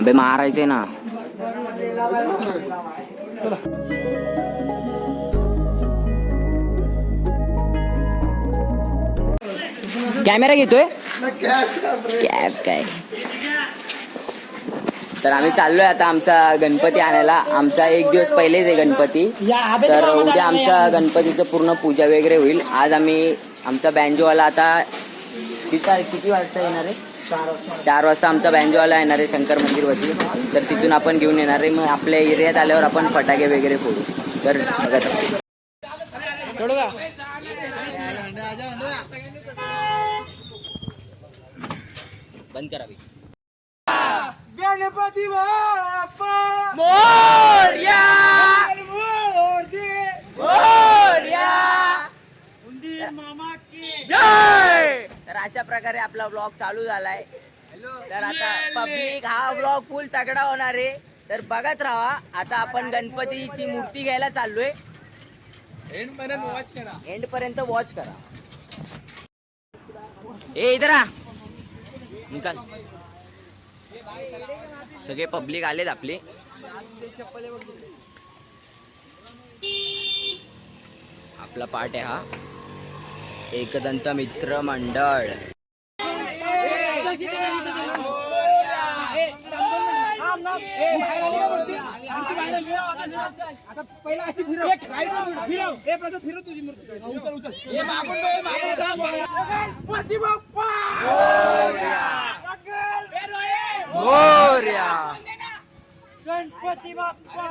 अबे मारायचंय ना. कॅमेरा घेतोय कॅब काय. तर आम्ही चाललोय आता आमचा गणपती आणायला. आमचा एक दिवस पहिलेच आहे गणपती. तर उद्या आमचा गणपतीचं पूर्ण पूजा वगैरे होईल. आज आम्ही आमचा बँजोवाला आता किती वाजता येणार आहे? 4 वाजता आमचा बँजोवाला येणार आहे शंकर मंदिर वरती. तर तिथून आपण घेऊन येणार आहे. मग आपल्या एरियात आल्यावर आपण फटाके वगैरे फोडू. तर बघा बंद करावी. गणपती बाप्पा मोरया मोरया मामा की जय. तर अशा प्रकारे आपला ब्लॉग चालू झालाय. तर आता पब्लिक हा ब्लॉग फुल तगडा होणार आहे. तर बघत राहा. आता आपण गणपतीची मूर्ती घ्यायला चाललोय. एंड पर्यंत वॉच करा. ए इधर आ निकाल. सगळे पब्लिक आलेत आपले. आपला पार्ट आहे हा एकदंत मित्र मंडळ. पहिला अशी फिरव फिरव तुझी मूर्ती गणपती बाप्पा मोरया गणपती बाप्पा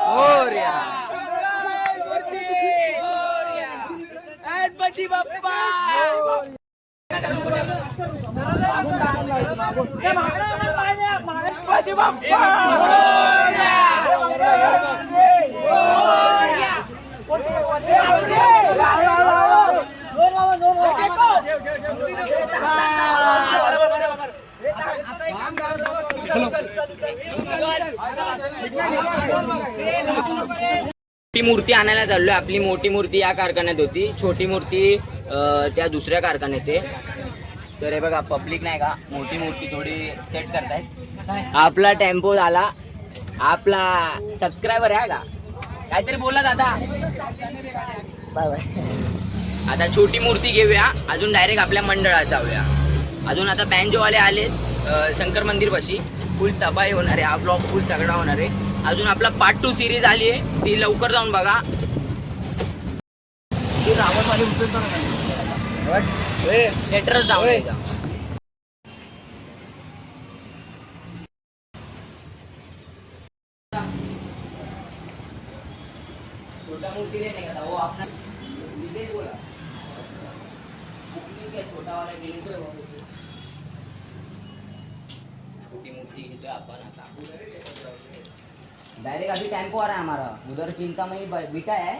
मोरया गणपती बाप्पा गणपती बाप्पा मोठी मूर्ती आणायला चाललोय. आपली मोठी मूर्ती या कारखान्यात होती. छोटी मूर्ती त्या दुसऱ्या कारखान्यात आहे. तर हे बघा पब्लिक नाही का मोठी मूर्ती थोडी सेट करतायत. आपला टेम्पो झाला. आपला सबस्क्रायबर आहे का काहीतरी बोला दादा. Bye bye. आता छोटी मूर्ती घेऊया. अजून डायरेक्ट आपल्या मंडळात जाऊया. अजून आता बँजोवाले आले शंकर मंदिर पाशी. फुल तबाही होणार आहे. हा ब्लॉग फुल तगडा होणार आहे. अजून आपला पार्ट 2 सिरीज आली आहे. ती लवकर जाऊन बघा. रावणवाली उचलतो ना सेटरच डाऊन आहे. छोटा मूर्ती नाही का वो आपला विदेश बोला छोटा वाला गेले. छोटी मूर्ती घेतोय आपण आता. डायरेक्ट अभी टेम्पो आ रहा है हमारा. उधर चिंतामणी बिटा है.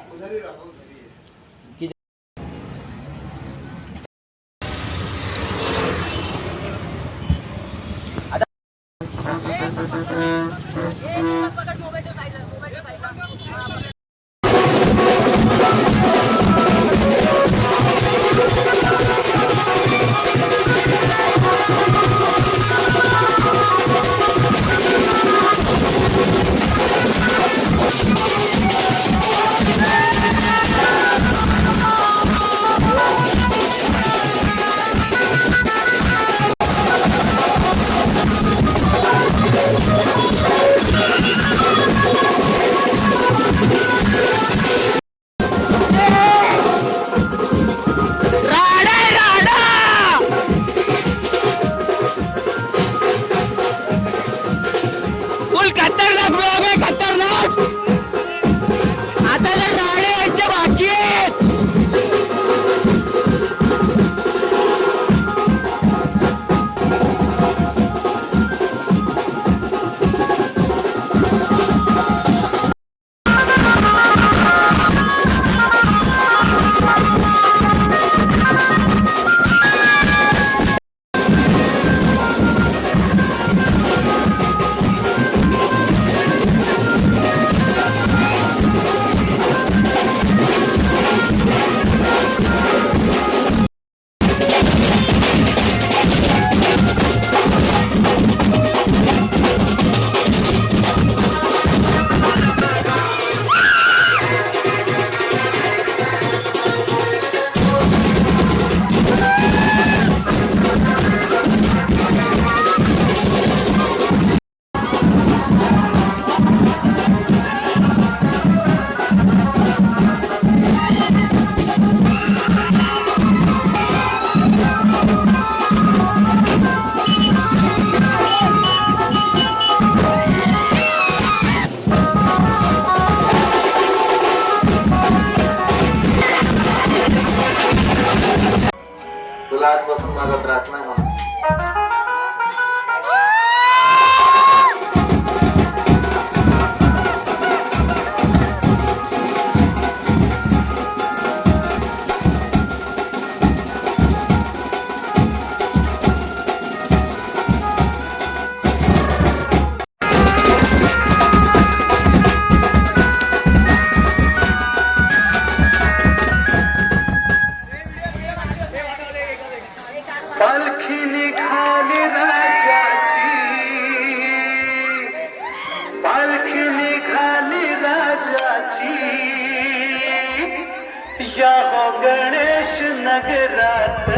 त्रास नाही होणार. पालखी निघाली राजाची, पालखी निघाली राजाची, या हो गणेश नगरात.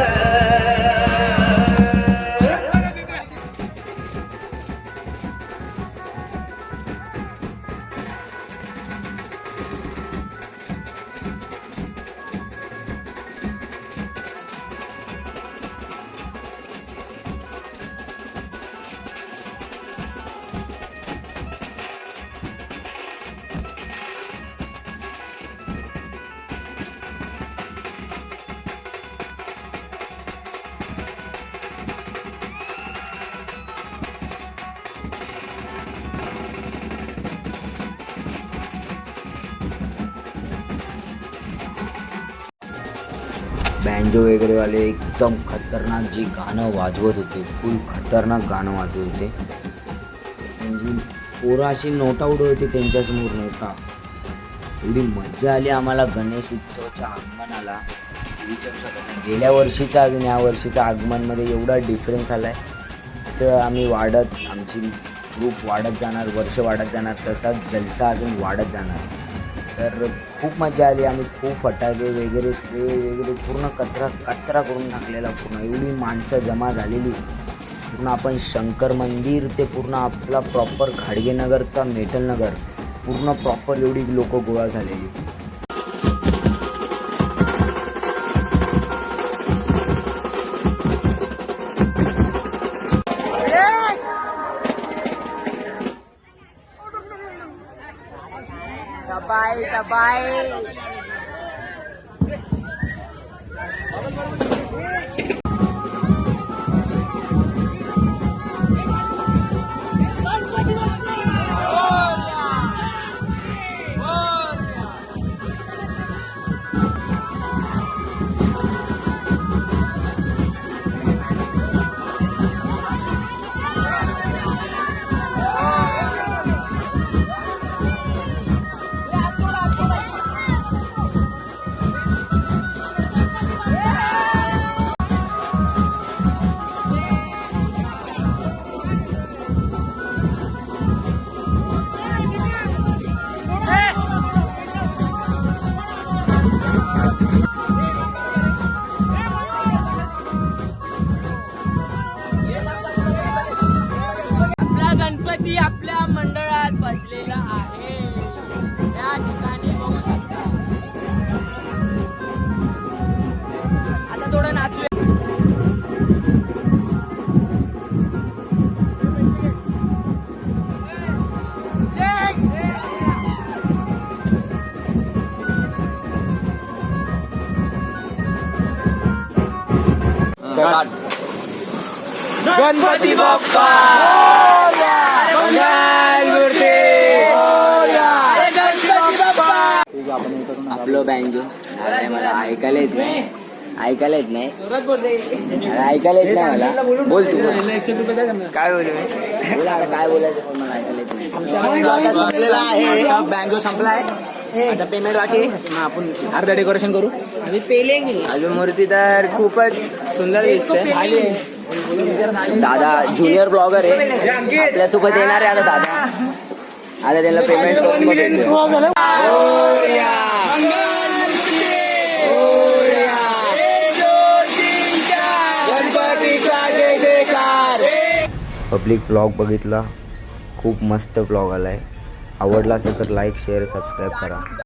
बँजो वगैरेवाले एकदम खतरनाक जी गाणं वाजवत होते, फुल खतरनाक गाणं वाजवत होते. म्हणजे पोरं अशी नोटा उडवत होते त्यांच्यासमोर नोटा. एवढी मजा आली आम्हाला गणेश उत्सवाच्या आगमनाला विचारू शकत नाही. गेल्या वर्षीचा अजून या वर्षीचा आगमनमध्ये एवढा डिफरन्स आला आहे. असं आम्ही वाढत, आमची ग्रुप वाढत जाणार, वर्ष वाढत जाणार, तसाच जलसा अजून वाढत जाणार. तर खूप मजा आली. आम्ही खूप फटाके वगैरे स्प्रे वगैरे पूर्ण कचरा करून टाकलेला. पूर्ण एवढी माणसं जमा झालेली. पूर्ण आपण शंकर मंदिर ते पूर्ण आपला प्रॉपर खाडगेनगरचा मेटलनगर पूर्ण प्रॉपर एवढी लोक गोळा झालेली. गणपती आपल्या मंडळात बसलेला आहे. या ठिकाणी बघू शकता. आता थोडं नाचूया. गणपती बाप्पा आपलं बँजो मला ऐकायला येत नाही. ऐकायला येत नाही मला. बोल तू काय बोल आता काय बोलायचं पण मला ऐकायला येत नाही. संपलेला आहे बँजो संपलाय. आता पेमेंट बाकी. आपण अर्धा डेकोरेशन करू. अजून मूर्ती तर खूपच सुंदर दिसते. दादा ज्युनियर ब्लॉगर आहे, आपल्यासोबत येणार आहे आता दादा. आता त्याला पेमेंट करून पब्लिक व्लॉग बघितला. खूप मस्त व्लॉग आलाय. आवडला असेल तर लाईक शेअर सबस्क्राईब करा.